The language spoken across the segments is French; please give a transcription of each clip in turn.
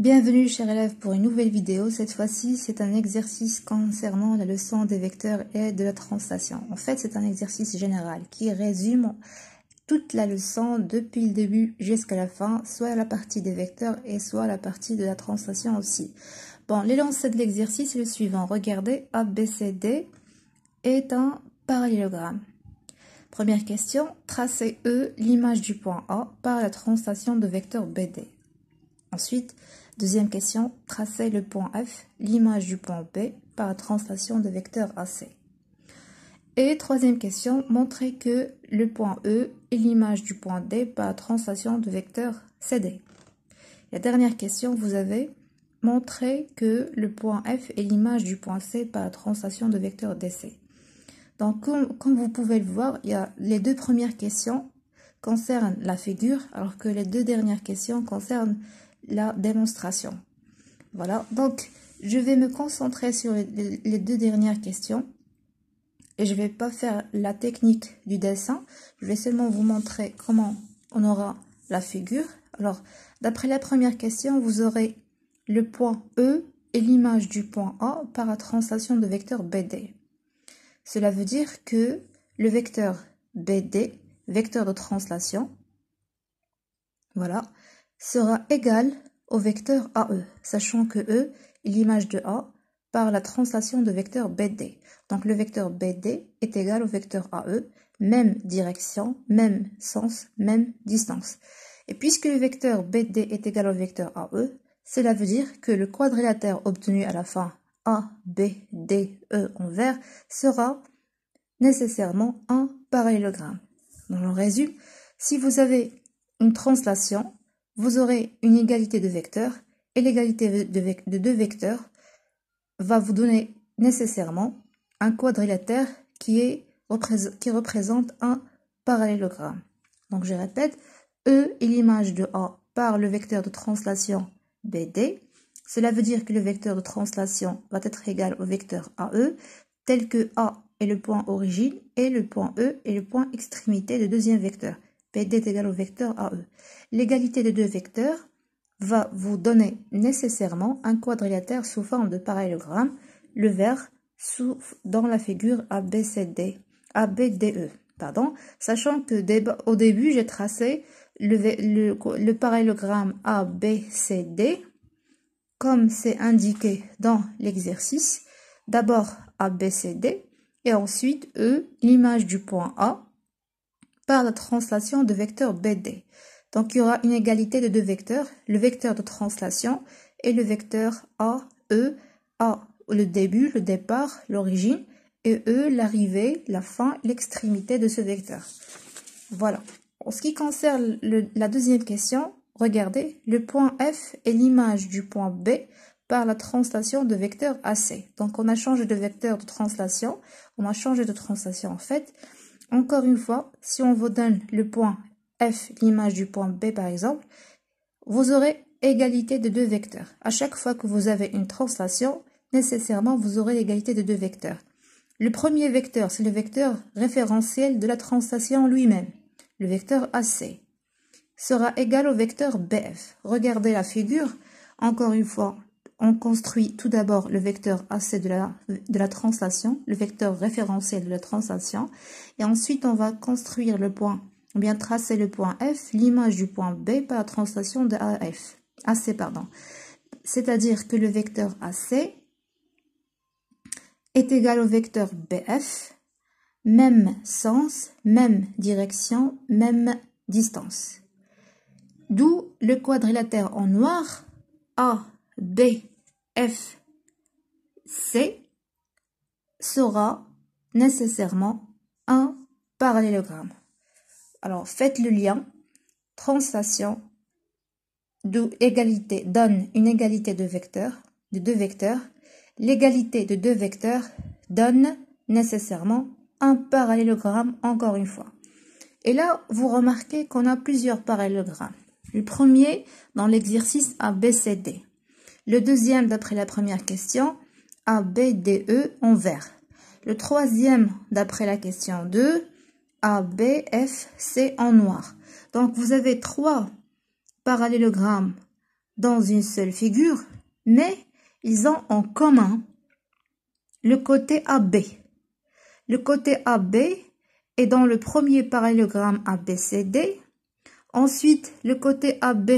Bienvenue chers élèves pour une nouvelle vidéo. Cette fois-ci c'est un exercice concernant la leçon des vecteurs et de la translation. En fait c'est un exercice général qui résume toute la leçon depuis le début jusqu'à la fin, soit la partie des vecteurs et soit la partie de la translation aussi. Bon, l'énoncé de l'exercice est le suivant. Regardez, ABCD est un parallélogramme. Première question, tracez E l'image du point A par la translation de vecteur BD. Ensuite, deuxième question, tracez le point F, l'image du point B, par la translation de vecteur AC. Et troisième question, montrez que le point E est l'image du point D par la translation de vecteur CD. La dernière question, vous avez montré que le point F est l'image du point C par la translation de vecteur DC. Donc, comme vous pouvez le voir, il y a les deux premières questions concernent la figure, alors que les deux dernières questions concernent la démonstration. Voilà, donc je vais me concentrer sur les deux dernières questions et je vais pas faire la technique du dessin, je vais seulement vous montrer comment on aura la figure. Alors, d'après la première question, vous aurez le point E et l'image du point A par la translation de vecteur BD. Cela veut dire que le vecteur BD, vecteur de translation, voilà, sera égal au vecteur AE, sachant que E est l'image de A par la translation de vecteur BD. Donc le vecteur BD est égal au vecteur AE, même direction, même sens, même distance. Et puisque le vecteur BD est égal au vecteur AE, cela veut dire que le quadrilatère obtenu à la fin ABDE en vert sera nécessairement un parallélogramme. Donc on résume, si vous avez une translation, vous aurez une égalité de vecteurs et l'égalité de deux vecteurs va vous donner nécessairement un quadrilatère qui représente un parallélogramme. Donc je répète, E est l'image de A par le vecteur de translation BD. Cela veut dire que le vecteur de translation va être égal au vecteur AE, tel que A est le point origine et le point E est le point extrémité du deuxième vecteur. BD est égal au vecteur AE. L'égalité des deux vecteurs va vous donner nécessairement un quadrilatère sous forme de parallélogramme, le vert dans la figure ABCD, ABDE, pardon, sachant que au début j'ai tracé le parallélogramme ABCD comme c'est indiqué dans l'exercice, d'abord ABCD et ensuite E, l'image du point A, par la translation de vecteur BD. Donc il y aura une égalité de deux vecteurs, le vecteur de translation et le vecteur AE, A le début, le départ, l'origine, et E l'arrivée, la fin, l'extrémité de ce vecteur. Voilà. En ce qui concerne la deuxième question, regardez, le point F est l'image du point B par la translation de vecteur AC. Donc on a changé de vecteur de translation, en fait. Encore une fois, si on vous donne le point F, l'image du point B par exemple, vous aurez égalité de deux vecteurs. À chaque fois que vous avez une translation, nécessairement vous aurez l'égalité de deux vecteurs. Le premier vecteur, c'est le vecteur référentiel de la translation lui-même. Le vecteur AC sera égal au vecteur BF. Regardez la figure. Encore une fois, on construit tout d'abord le vecteur AC de la translation, le vecteur référentiel de la translation, et ensuite on va construire le point, ou bien tracer le point F, l'image du point B par la translation de AC, pardon. C'est-à-dire que le vecteur AC est égal au vecteur BF, même sens, même direction, même distance. D'où le quadrilatère en noir A, B, F, C sera nécessairement un parallélogramme. Alors faites le lien, translation d'où égalité donne une égalité de deux vecteurs. L'égalité de deux vecteurs donne nécessairement un parallélogramme encore une fois. Et là, vous remarquez qu'on a plusieurs parallélogrammes. Le premier dans l'exercice ABCD. Le deuxième, d'après la première question, ABDE en vert. Le troisième, d'après la question 2, ABFC en noir. Donc, vous avez trois parallélogrammes dans une seule figure, mais ils ont en commun le côté AB. Le côté AB est dans le premier parallélogramme ABCD. Ensuite, le côté AB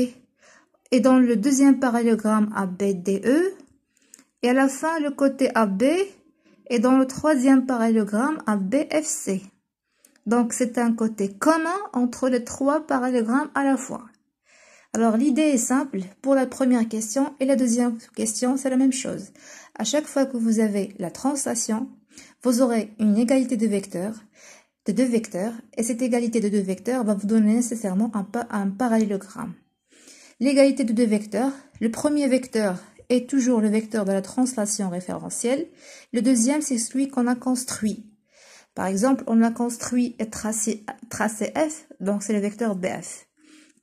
est dans le deuxième parallélogramme ABDE. Et à la fin, le côté AB est dans le troisième parallélogramme ABFC. Donc, c'est un côté commun entre les trois parallélogrammes à la fois. Alors, l'idée est simple. Pour la première question et la deuxième question, c'est la même chose. À chaque fois que vous avez la translation, vous aurez une égalité de deux vecteurs, et cette égalité de deux vecteurs va vous donner nécessairement un parallélogramme. L'égalité de deux vecteurs, le premier vecteur est toujours le vecteur de la translation référentielle, le deuxième c'est celui qu'on a construit. Par exemple, on a construit et tracé F, donc c'est le vecteur BF.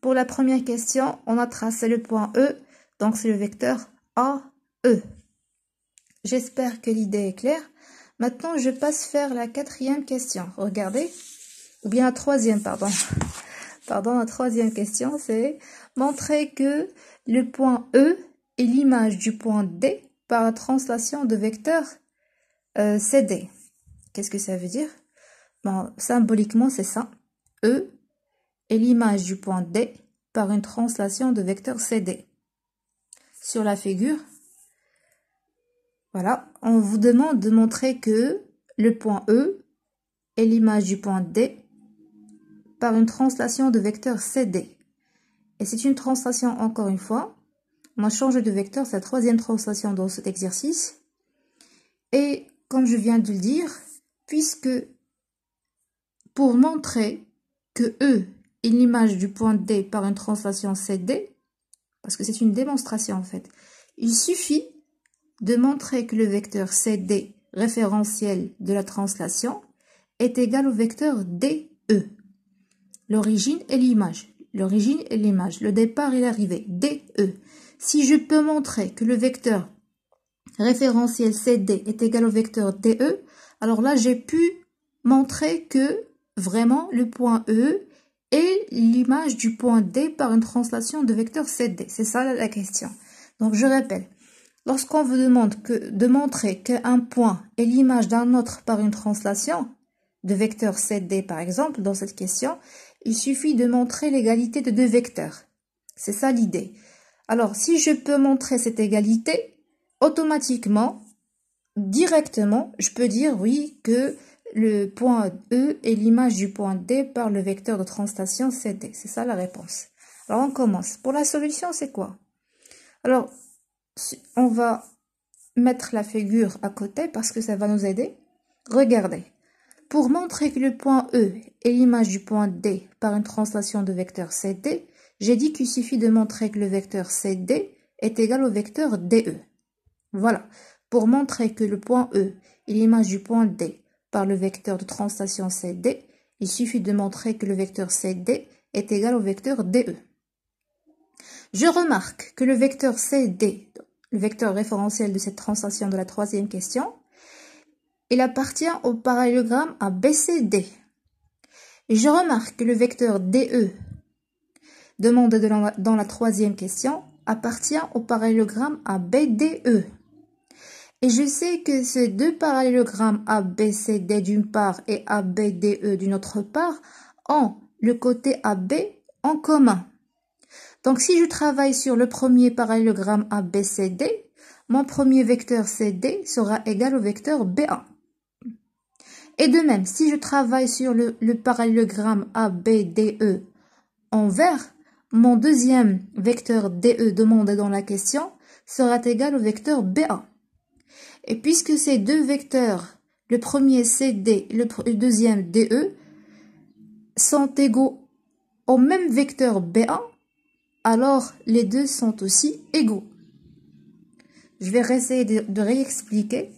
Pour la première question, on a tracé le point E, donc c'est le vecteur AE. J'espère que l'idée est claire. Maintenant, je passe faire la quatrième question. Regardez, ou bien la troisième, pardon. Pardon, la troisième question, c'est montrer que le point E est l'image du point D par la translation de vecteur CD. Qu'est-ce que ça veut dire? Bon, symboliquement, c'est ça. E est l'image du point D par une translation de vecteur CD. Sur la figure, voilà, on vous demande de montrer que le point E est l'image du point D par une translation de vecteur CD. Et c'est une translation, encore une fois, on a changé de vecteur, c'est la troisième translation dans cet exercice. Et comme je viens de le dire, puisque pour montrer que E est l'image du point D par une translation CD, parce que c'est une démonstration en fait, il suffit de montrer que le vecteur CD référentiel de la translation est égal au vecteur DE. L'origine et l'image. L'origine et l'image. Le départ et l'arrivée. DE. Si je peux montrer que le vecteur référentiel CD est égal au vecteur DE, alors là, j'ai pu montrer que vraiment le point E est l'image du point D par une translation de vecteur CD. C'est ça la question. Donc, je répète. Lorsqu'on vous demande de montrer qu'un point est l'image d'un autre par une translation de vecteur CD par exemple, dans cette question, il suffit de montrer l'égalité de deux vecteurs. C'est ça l'idée. Alors, si je peux montrer cette égalité, automatiquement, directement, je peux dire oui que le point E est l'image du point D par le vecteur de translation CD. C'est ça la réponse. Alors, on commence. Pour la solution, c'est quoi? Alors, on va mettre la figure à côté parce que ça va nous aider. Regardez. Pour montrer que le point E est l'image du point D par une translation de vecteur CD, j'ai dit qu'il suffit de montrer que le vecteur CD est égal au vecteur DE. Voilà. Pour montrer que le point E est l'image du point D par le vecteur de translation CD, il suffit de montrer que le vecteur CD est égal au vecteur DE. Je remarque que le vecteur CD, le vecteur référentiel de cette translation de la troisième question, il appartient au parallélogramme ABCD. Et je remarque que le vecteur DE, demandé dans la troisième question, appartient au parallélogramme ABDE. Et je sais que ces deux parallélogrammes ABCD d'une part et ABDE d'une autre part ont le côté AB en commun. Donc, si je travaille sur le premier parallélogramme ABCD, mon premier vecteur CD sera égal au vecteur BA. Et de même, si je travaille sur le parallélogramme ABDE en vert, mon deuxième vecteur DE demandé dans la question sera égal au vecteur BA. Et puisque ces deux vecteurs, le premier CD et le deuxième DE, sont égaux au même vecteur BA, alors les deux sont aussi égaux. Je vais essayer de réexpliquer.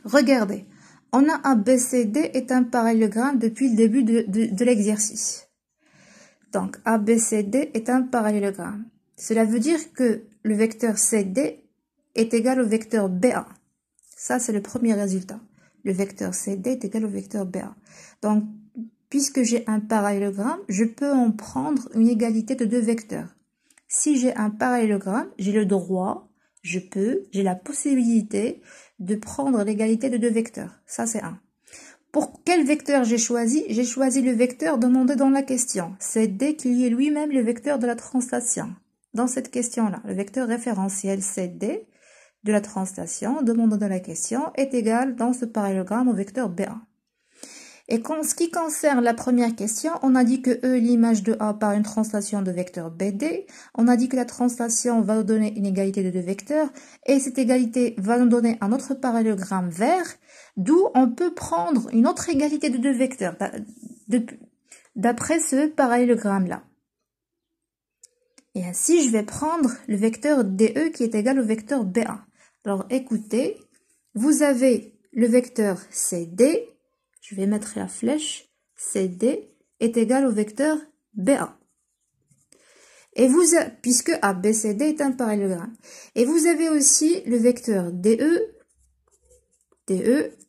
Regardez, on a ABCD est un parallélogramme depuis le début de l'exercice. Donc, ABCD est un parallélogramme. Cela veut dire que le vecteur CD est égal au vecteur BA. Ça, c'est le premier résultat. Le vecteur CD est égal au vecteur BA. Donc, puisque j'ai un parallélogramme, je peux en prendre une égalité de deux vecteurs. si j'ai un parallélogramme, j'ai le droit, j'ai la possibilité de prendre l'égalité de deux vecteurs. Ça, c'est un. Pour quel vecteur j'ai choisi? J'ai choisi le vecteur demandé dans la question. C'est D qui est lui-même le vecteur de la translation. Dans cette question-là, le vecteur référentiel CD de la translation demandé dans la question est égal dans ce parallélogramme au vecteur B1. Et en ce qui concerne la première question, on a dit que E est l'image de A par une translation de vecteur BD. On a dit que la translation va nous donner une égalité de deux vecteurs. Et cette égalité va nous donner un autre parallélogramme vert, d'où on peut prendre une autre égalité de deux vecteurs, d'après ce parallélogramme-là. Et ainsi, je vais prendre le vecteur DE qui est égal au vecteur BA. Alors, écoutez, vous avez le vecteur CD, je vais mettre la flèche, CD est égal au vecteur BA. Et puisque ABCD est un parallélogramme. Et vous avez aussi le vecteur DE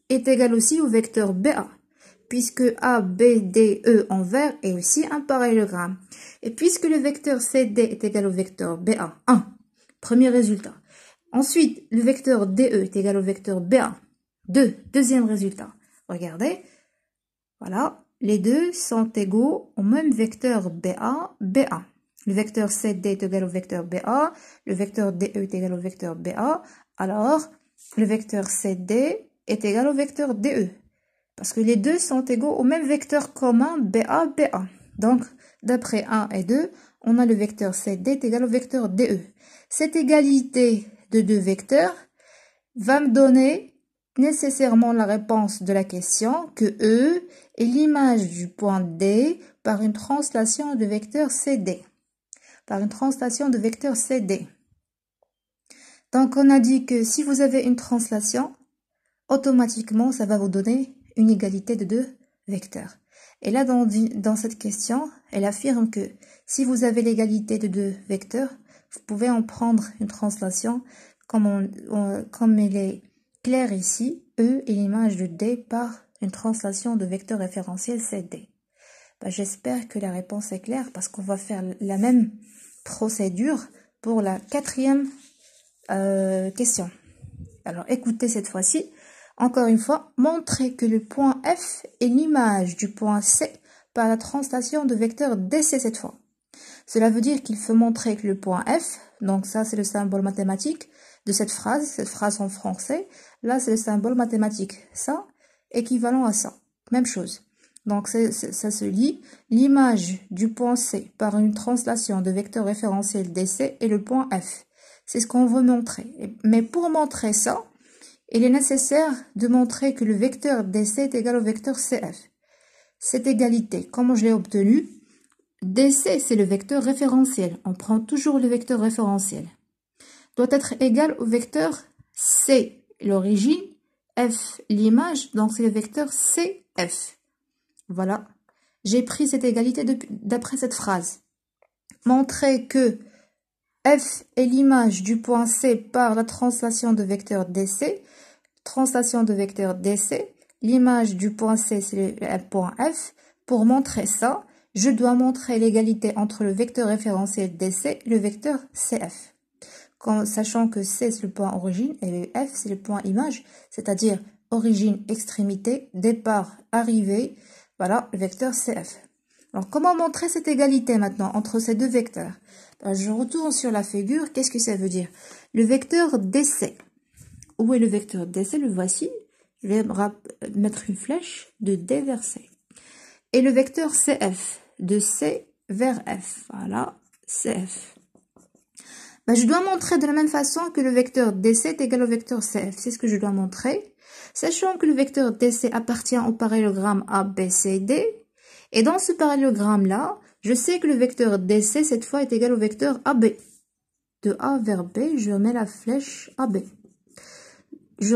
est égal aussi au vecteur BA, puisque ABDE en vert est aussi un parallélogramme. Et puisque le vecteur CD est égal au vecteur BA, 1, premier résultat. Ensuite, le vecteur DE est égal au vecteur BA, 2, deuxième résultat. Regardez, voilà, les deux sont égaux au même vecteur BA, BA. Le vecteur CD est égal au vecteur BA, le vecteur DE est égal au vecteur BA, alors le vecteur CD est égal au vecteur DE. Parce que les deux sont égaux au même vecteur commun BA, BA. Donc, d'après 1 et 2, on a le vecteur CD est égal au vecteur DE. Cette égalité de deux vecteurs va me donner nécessairement la réponse de la question que E est l'image du point D par une translation de vecteur CD. Par une translation de vecteur CD. Donc, on a dit que si vous avez une translation, automatiquement, ça va vous donner une égalité de deux vecteurs. Et là, dans cette question, elle affirme que si vous avez l'égalité de deux vecteurs, vous pouvez en prendre une translation comme il est clair ici, E est l'image de D par une translation de vecteur référentiel CD. J'espère que la réponse est claire parce qu'on va faire la même procédure pour la quatrième question. Alors, écoutez cette fois-ci. Encore une fois, montrer que le point F est l'image du point C par la translation de vecteur DC cette fois. Cela veut dire qu'il faut montrer que le point F, donc ça c'est le symbole mathématique de cette phrase en français, là c'est le symbole mathématique, ça, équivalent à ça, même chose. Donc ça se lit, l'image du point C par une translation de vecteur référentiel DC est le point F. C'est ce qu'on veut montrer. Mais pour montrer ça, il est nécessaire de montrer que le vecteur DC est égal au vecteur CF. Cette égalité, comment je l'ai obtenue? DC, c'est le vecteur référentiel. On prend toujours le vecteur référentiel. Doit être égal au vecteur C, l'origine, F, l'image, donc c'est le vecteur CF. Voilà. J'ai pris cette égalité d'après cette phrase. Montrer que F est l'image du point C par la translation de vecteur DC. Translation de vecteur DC. L'image du point C, c'est le point F. Pour montrer ça, je dois montrer l'égalité entre le vecteur référentiel DC et le vecteur CF. Sachant que C, c'est le point origine et F, c'est le point image, c'est-à-dire origine, extrémité, départ, arrivée. Voilà, le vecteur CF. Alors, comment montrer cette égalité maintenant entre ces deux vecteurs? Je retourne sur la figure. Qu'est-ce que ça veut dire? Le vecteur DC. Où est le vecteur DC? Le voici. Je vais mettre une flèche de D vers C. Et le vecteur CF. De C vers F. Voilà, CF. Je dois montrer de la même façon que le vecteur DC est égal au vecteur CF. C'est ce que je dois montrer. Sachant que le vecteur DC appartient au parallélogramme ABCD. Et dans ce parallélogramme-là, je sais que le vecteur DC, cette fois, est égal au vecteur AB. De A vers B, je mets la flèche AB. Je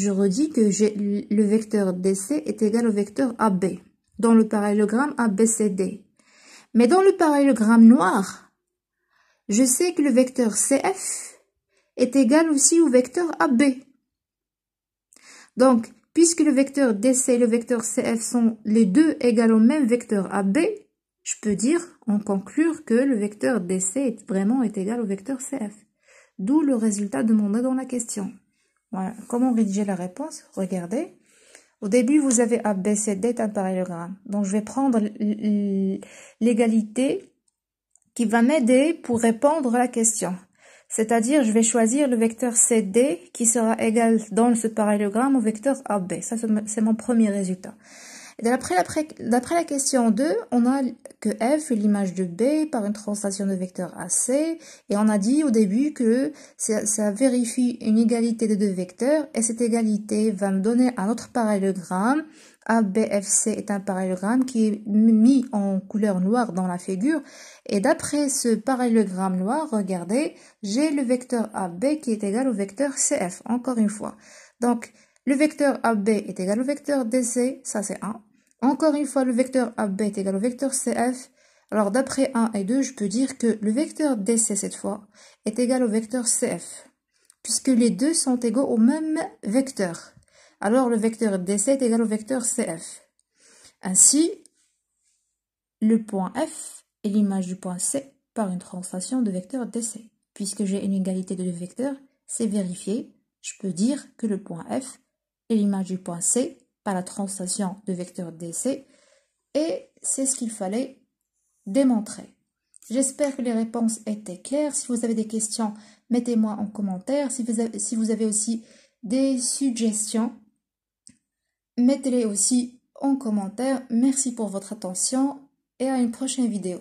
redis que le vecteur DC est égal au vecteur AB, dans le parallélogramme ABCD. Mais dans le parallélogramme noir, je sais que le vecteur CF est égal aussi au vecteur AB. Donc, puisque le vecteur DC et le vecteur CF sont les deux égales au même vecteur AB, je peux dire, en conclure que le vecteur DC est égal au vecteur CF. D'où le résultat demandé dans la question. Voilà. Comment rédiger la réponse? Regardez. Au début, vous avez ABCD est un parallélogramme. Donc, je vais prendre l'égalité qui va m'aider pour répondre à la question. C'est-à-dire, je vais choisir le vecteur CD qui sera égal dans ce parallélogramme au vecteur AB. Ça, c'est mon premier résultat. D'après la question 2, on a que F est l'image de B par une translation de vecteur AC. Et on a dit au début que ça vérifie une égalité de deux vecteurs. Et cette égalité va me donner un autre parallélogramme. ABFC est un parallélogramme qui est mis en couleur noire dans la figure. Et d'après ce parallélogramme noir, regardez, j'ai le vecteur AB qui est égal au vecteur CF, encore une fois. Donc, le vecteur AB est égal au vecteur DC, ça c'est 1. Encore une fois, le vecteur AB est égal au vecteur CF. Alors, d'après 1 et 2, je peux dire que le vecteur DC, cette fois, est égal au vecteur CF, puisque les deux sont égaux au même vecteur. Alors, le vecteur DC est égal au vecteur CF. Ainsi, le point F est l'image du point C par une translation de vecteur DC. Puisque j'ai une égalité de deux vecteurs, c'est vérifié. Je peux dire que le point F et l'image du point C par la translation de vecteur DC, et c'est ce qu'il fallait démontrer. J'espère que les réponses étaient claires. Si vous avez des questions, mettez-moi en commentaire. Si vous avez aussi des suggestions, mettez-les aussi en commentaire. Merci pour votre attention et à une prochaine vidéo.